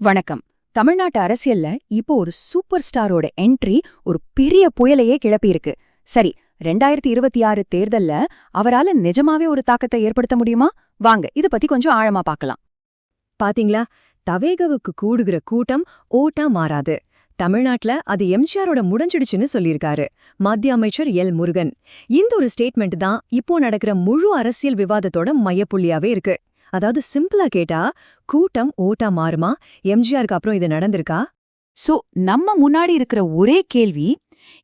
வணக்கம். தமிழ்நாட்டு அரசியல்ல இப்போ ஒரு சூப்பர் ஸ்டாரோட என்ட்ரி ஒரு பெரிய புயலையே கிளப்பியிருக்கு. சரி, 2026 தேர்தல்ல அவரால நிஜமாவே ஒரு தாக்கத்தை ஏற்படுத்த முடியுமா? வாங்க இத பத்தி கொஞ்சம் ஆழமா பார்க்கலாம். பாத்தீங்களா, தவேகவுக்கு கூடுகிற கூட்டம் ஓட்டா மாறாது. தமிழ்நாட்டுல அது எம்ஜிஆரோட முடிஞ்சிடுச்சுன்னு சொல்லியிருக்காரு மத்திய அமைச்சர் எல் முருகன். இந்த ஒரு ஸ்டேட்மெண்ட் தான் இப்போ நடக்கிற முழு அரசியல் விவாதத்தோட மையப்புள்ளியாவே இருக்கு. அதாவது சிம்பிளா கேட்டா, கூட்டம் ஓட்டா மாறுமா? எம்ஜிஆருக்கு அப்புறம் இது நடந்திருக்கா? சோ நம்ம முன்னாடி இருக்கிற ஒரே கேள்வி,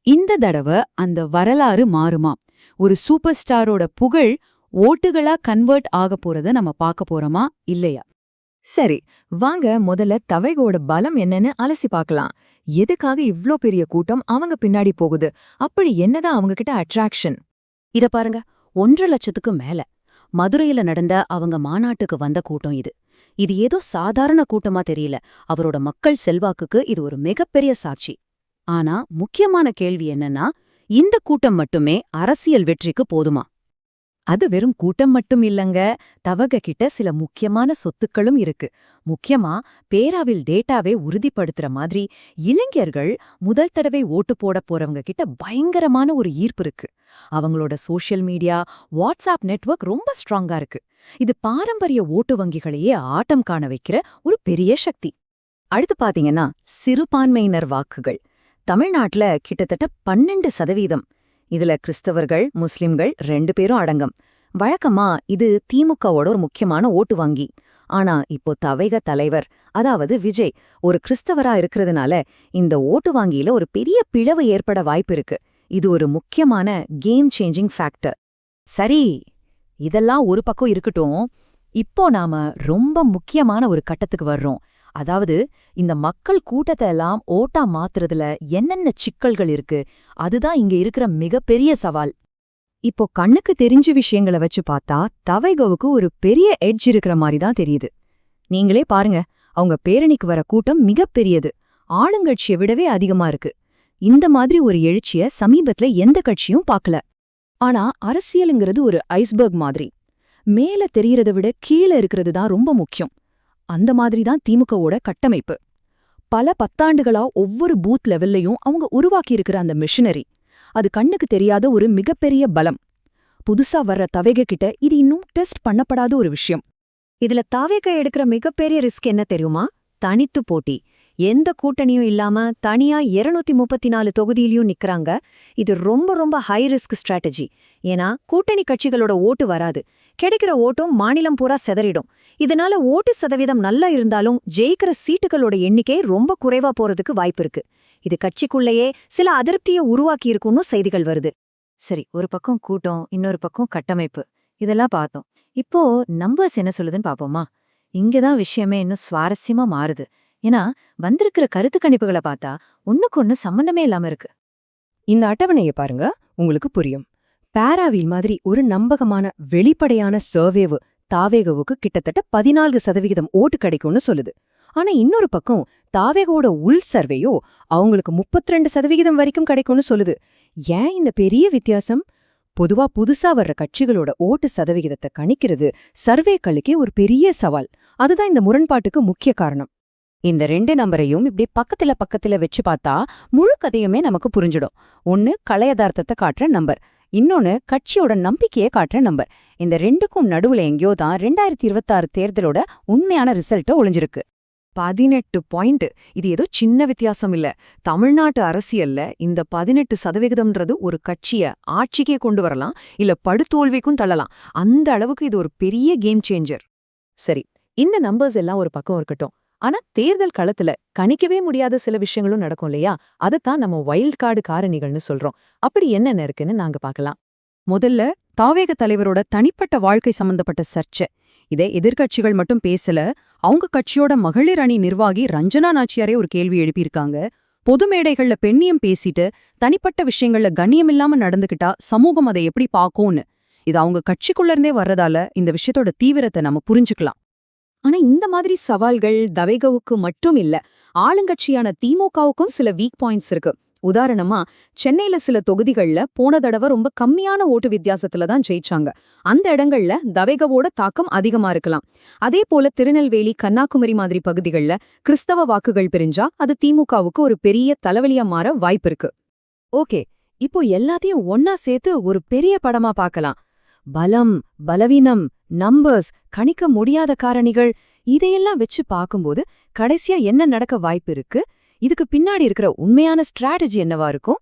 இந்த தடவை அந்த வரலாறு மாறுமா? ஒரு சூப்பர் ஸ்டாரோட புகழ் ஓட்டுகளா கன்வெர்ட் ஆக போறத நம்ம பார்க்க போறோமா இல்லையா? சரி, வாங்க முதல்ல தவேகோட பலம் என்னன்னு அலசி பார்க்கலாம். எதுக்காக இவ்ளோ பெரிய கூட்டம் அவங்க பின்னாடி போகுது? அப்படி என்னதான் அவங்க கிட்ட அட்ராக்ஷன்? இத பாருங்க, 1.5 லட்சத்துக்கு மேல மதுரையில நடந்த அவங்க மாநாட்டுக்கு வந்த கூட்டம் இது. இது ஏதோ சாதாரண கூட்டமா தெரியல. அவரோட மக்கள் செல்வாக்குக்கு இது ஒரு மிகப்பெரிய சாட்சி. ஆனா முக்கியமான கேள்வி என்னன்னா, இந்த கூட்டம் மட்டுமே அரசியல் வெற்றிக்கு போதுமா? அது வெறும் கூட்டம் மட்டும் இல்லங்க. தவக கிட்ட சில முக்கியமான சொத்துக்களும் இருக்கு. முக்கியமா பேராவில் டேட்டாவே உறுதிப்படுத்துற மாதிரி இளைஞர்கள் முதல் தடவை ஓட்டு போட போறவங்க கிட்ட பயங்கரமான ஒரு ஈர்ப்பு இருக்கு. அவங்களோட சோஷியல் மீடியா, வாட்ஸ்அப் நெட்வொர்க் ரொம்ப ஸ்ட்ராங்கா இருக்கு. இது பாரம்பரிய ஓட்டு வங்கிகளையே ஆட்டம் காண வைக்கிற ஒரு பெரிய சக்தி. அடுத்து பாத்தீங்கன்னா, சிறுபான்மையினர் வாக்குகள். தமிழ்நாட்டுல கிட்டத்தட்ட 12%. இதுல கிறிஸ்தவர்கள், முஸ்லிம்கள் 2 பேரும் அடங்கம். வழக்கமா இது திமுகவோட ஒரு முக்கியமான ஓட்டு வங்கி. ஆனா இப்போ தவேக தலைவர், அதாவது விஜய், ஒரு கிறிஸ்தவரா இருக்கிறதுனால இந்த ஓட்டு வங்கியில ஒரு பெரிய பிளவு ஏற்பட வாய்ப்பு இருக்கு. இது ஒரு முக்கியமான கேம் சேஞ்சிங் ஃபேக்டர். சரி, இதெல்லாம் ஒரு பக்கம் இருக்கட்டும். இப்போ நாம ரொம்ப முக்கியமான ஒரு கட்டத்துக்கு வர்றோம். அதாவது, இந்த மக்கள் கூட்டத்தை எல்லாம் ஓட்டா மாத்துறதுல என்னென்ன சிக்கல்கள் இருக்கு, அதுதான் இங்க இருக்கிற மிகப்பெரிய சவால். இப்போ கண்ணுக்கு தெரிஞ்ச விஷயங்களை வச்சு பார்த்தா தவேகவுக்கு ஒரு பெரிய எட்ஜ் இருக்கிற மாதிரி தான் தெரியுது. நீங்களே பாருங்க, அவங்க பேரணிக்கு வர கூட்டம் மிகப்பெரியது. ஆளுங்கட்சியை விடவே அதிகமா இருக்கு. இந்த மாதிரி ஒரு எழுச்சிய சமீபத்துல எந்த கட்சியும் பார்க்கல. ஆனா அரசியலுங்கிறது ஒரு ஐஸ்பர்க் மாதிரி. மேல தெரியறத விட கீழே இருக்கிறது தான் ரொம்ப முக்கியம். அந்த மாதிரி தான் திமுகவோட கட்டமைப்பு. பல பத்தாண்டுகளா ஒவ்வொரு பூத் லெவல்லையும் அவங்க உருவாக்கியிருக்கிற அந்த மிஷினரி, அது கண்ணுக்கு தெரியாத ஒரு மிகப்பெரிய பலம். புதுசா வர்ற தவேக கிட்ட இது இன்னும் டெஸ்ட் பண்ணப்படாத ஒரு விஷயம். இதுல தவேக எடுக்கிற மிகப்பெரிய ரிஸ்க் என்ன தெரியுமா? தனித்து போட்டி. எந்த கூட்டணியும் இல்லாம தனியா 234 தொகுதியிலையும் நிக்கறாங்க. இது ரொம்ப ரொம்ப ஹை ரிஸ்க் ஸ்ட்ராட்டஜி. ஏன்னா கூட்டணி கட்சிகளோட ஓட்டு வராது. கிடைக்கிற ஓட்டும் மாநிலம் பூரா செதறிடும். இதனால ஓட்டு சதவீதம் நல்லா இருந்தாலும் ஜெயிக்கிற சீட்டுகளோட எண்ணிக்கை ரொம்ப குறைவா போறதுக்கு வாய்ப்பு இருக்கு. இது கட்சிக்குள்ளேயே சில அதிருப்தியை உருவாக்கி இருக்குன்னு செய்திகள் வருது. சரி, ஒரு பக்கம் கூட்டம், இன்னொரு பக்கம் கட்டமைப்பு, இதெல்லாம் பார்த்தோம். இப்போ நம்பர்ஸ் என்ன சொல்லுதுன்னு பாப்போமா? இங்கதான் விஷயமே இன்னும் சுவாரஸ்யமா மாறுது. ஏன்னா வந்திருக்கிற கருத்து கணிப்புகளை பார்த்தா ஒண்ணுக்கு சம்பந்தமே இல்லாம இருக்கு. இந்த அட்டவணையை பாருங்க, உங்களுக்கு புரியும். பேராவில் மாதிரி ஒரு நம்பகமான வெளிப்படையான சர்வேவு தாவேகவுக்கு கிட்டத்தட்ட 14% ஓட்டு கிடைக்கும்னு சொல்லுது. ஆனா இன்னொரு பக்கம் தாவேகோட உள் சர்வேயோ அவங்களுக்கு 32% வரைக்கும் கிடைக்கும்னு சொல்லுது. ஏன் இந்த பெரிய வித்தியாசம்? பொதுவா புதுசா வர்ற கட்சிகளோட ஓட்டு சதவிகிதத்தை கணிக்கிறது சர்வேக்களுக்கே ஒரு பெரிய சவால். அதுதான் இந்த முரண்பாட்டுக்கு முக்கிய காரணம். இந்த 2 நம்பரையும் இப்படி பக்கத்துல வச்சு பார்த்தா முழு கதையுமே நமக்கு புரிஞ்சிடும். ஒன்னு கலையதார்த்தத்தை காட்டுற நம்பர், இன்னொன்னு கட்சியோட நம்பிக்கையை காட்டுற நம்பர். இந்த 2க்கும் நடுவுல எங்கேயோ தான் 2026 தேர்தலோட உண்மையான ரிசல்ட்ட ஒளிஞ்சிருக்கு. 18 பாயிண்ட். இது ஏதோ சின்ன வித்தியாசம் இல்ல. தமிழ்நாட்டு அரசியல்ல இந்த 18% ஒரு கட்சிய ஆட்சிக்கே கொண்டு வரலாம், இல்ல படுதோல்விக்கும் தள்ளலாம். அந்த அளவுக்கு இது ஒரு பெரிய கேம் சேஞ்சர். சரி, இந்த நம்பர்ஸ் எல்லாம் ஒரு பக்கம் இருக்கட்டும். ஆனா தேர்தல் களத்துல கணிக்கவே முடியாத சில விஷயங்களும் நடக்கும் இல்லையா? அதைத்தான் நம்ம வைல்ட் கார்டு காரணிகள்னு சொல்றோம். அப்படி என்னென்ன இருக்குன்னு நாங்க பார்க்கலாம். முதல்ல தாவேக தலைவரோட தனிப்பட்ட வாழ்க்கை சம்பந்தப்பட்ட சர்ச்சை. இதை எதிர்க்கட்சிகள் மட்டும் பேசல, அவங்க கட்சியோட மகளிர் அணி நிர்வாகி ரஞ்சனா நாச்சியாரே ஒரு கேள்வி எழுப்பியிருக்காங்க. பொது மேடைகள்ல பெண்ணியம் பேசிட்டு தனிப்பட்ட விஷயங்கள்ல கண்ணியமில்லாம நடந்துகிட்டா சமூகம் அதை எப்படி பார்க்கும்னு. இது அவங்க கட்சிக்குள்ள இருந்தே வர்றதால இந்த விஷயத்தோட தீவிரத்தை நம்ம புரிஞ்சுக்கலாம். ஆனா இந்த மாதிரி சவால்கள் தவேகவுக்கு மட்டும் இல்ல, ஆளுங்கட்சியான திமுகவுக்கும் சில வீக் பாயிண்ட்ஸ் இருக்கு. உதாரணமா சென்னையில சில தொகுதிகள்ல போன தடவை ரொம்ப கம்மியான ஓட்டு வித்தியாசத்துல தான் ஜெயிச்சாங்க. அந்த இடங்கள்ல தவேகவோட தாக்கம் அதிகமா இருக்கலாம். அதே போல திருநெல்வேலி, கன்னியாகுமரி மாதிரி பகுதிகள்ல கிறிஸ்தவ வாக்குகள் பிரிஞ்சா அது திமுகவுக்கு ஒரு பெரிய தலைவலியா மாற வாய்ப்பிருக்கு. ஓகே, இப்போ எல்லாத்தையும் ஒன்னா சேர்த்து ஒரு பெரிய படமா பார்க்கலாம். பலம், பலவீனம், நம்பர்ஸ், கணிக்க முடியாத காரணிகள் இதையெல்லாம் வச்சு பார்க்கும்போது கடைசியா என்ன நடக்க வாய்ப்பு இருக்கு? இதுக்கு பின்னாடி இருக்கிற உண்மையான ஸ்ட்ராட்டஜி என்னவா இருக்கும்?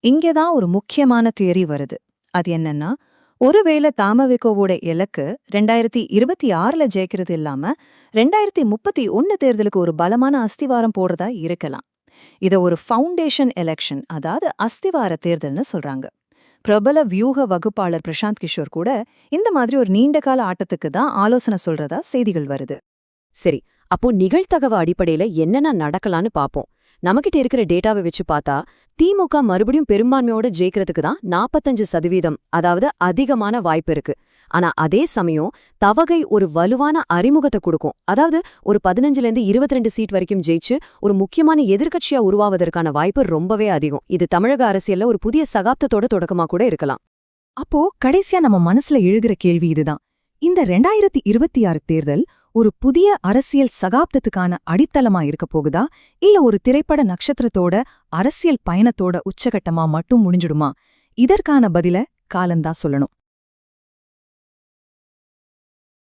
இங்கதான் ஒரு முக்கியமான தியரி வருது. அது என்னன்னா, ஒருவேளை தமவிகவோட இலக்கு 2026ல ஜெயிக்கிறது இல்லாம 2031 தேர்தலுக்கு ஒரு பலமான அஸ்திவாரம் போடுறதா இருக்கலாம். இத ஒரு ஃபவுண்டேஷன் எலெக்ஷன், அதாவது அஸ்திவார தேர்தல்னு சொல்றாங்க. பிரபல வியூக வகுப்பாளர் பிரசாந்த் கிஷோர் கூட இந்த மாதிரி ஒரு நீண்டகால ஆட்டத்துக்கு தான் ஆலோசனை சொல்றதா செய்திகள் வருது. சரி, அப்போ நிகழ்தகவு அடிப்படையில என்னென்ன நடக்கலான்னு பாப்போம். நமக்கிட்ட இருக்கிற டேட்டாவை வச்சு பார்த்தா திமுக மறுபடியும் பெரும்பான்மையோட ஜெயிக்கிறதுக்கு தான் 45%, அதாவது அதிகமான வாய்ப்பு இருக்கு. ஆனா அதே சமயம் தவகை ஒரு வலுவான அறிமுகத்தை கொடுக்கும். அதாவது ஒரு 15லேருந்து 22 சீட் வரைக்கும் ஜெயிச்சு ஒரு முக்கியமான எதிர்க்கட்சியா உருவாவதற்கான வாய்ப்பு ரொம்பவே அதிகம். இது தமிழக அரசியல்ல ஒரு புதிய சகாப்தத்தோட தொடக்கமா கூட இருக்கலாம். அப்போ கடைசியா நம்ம மனசுல எழுகிற கேள்வி இதுதான். இந்த 2026 தேர்தல் ஒரு புதிய அரசியல் சகாப்தத்துக்கான அடித்தளமா இருக்க போகுதா, இல்ல ஒரு திரைப்பட நட்சத்திரத்தோட அரசியல் பயணத்தோட உச்சகட்டமா மட்டும் முடிஞ்சிடுமா? இதற்கான பதில காலந்தா சொல்லணும்.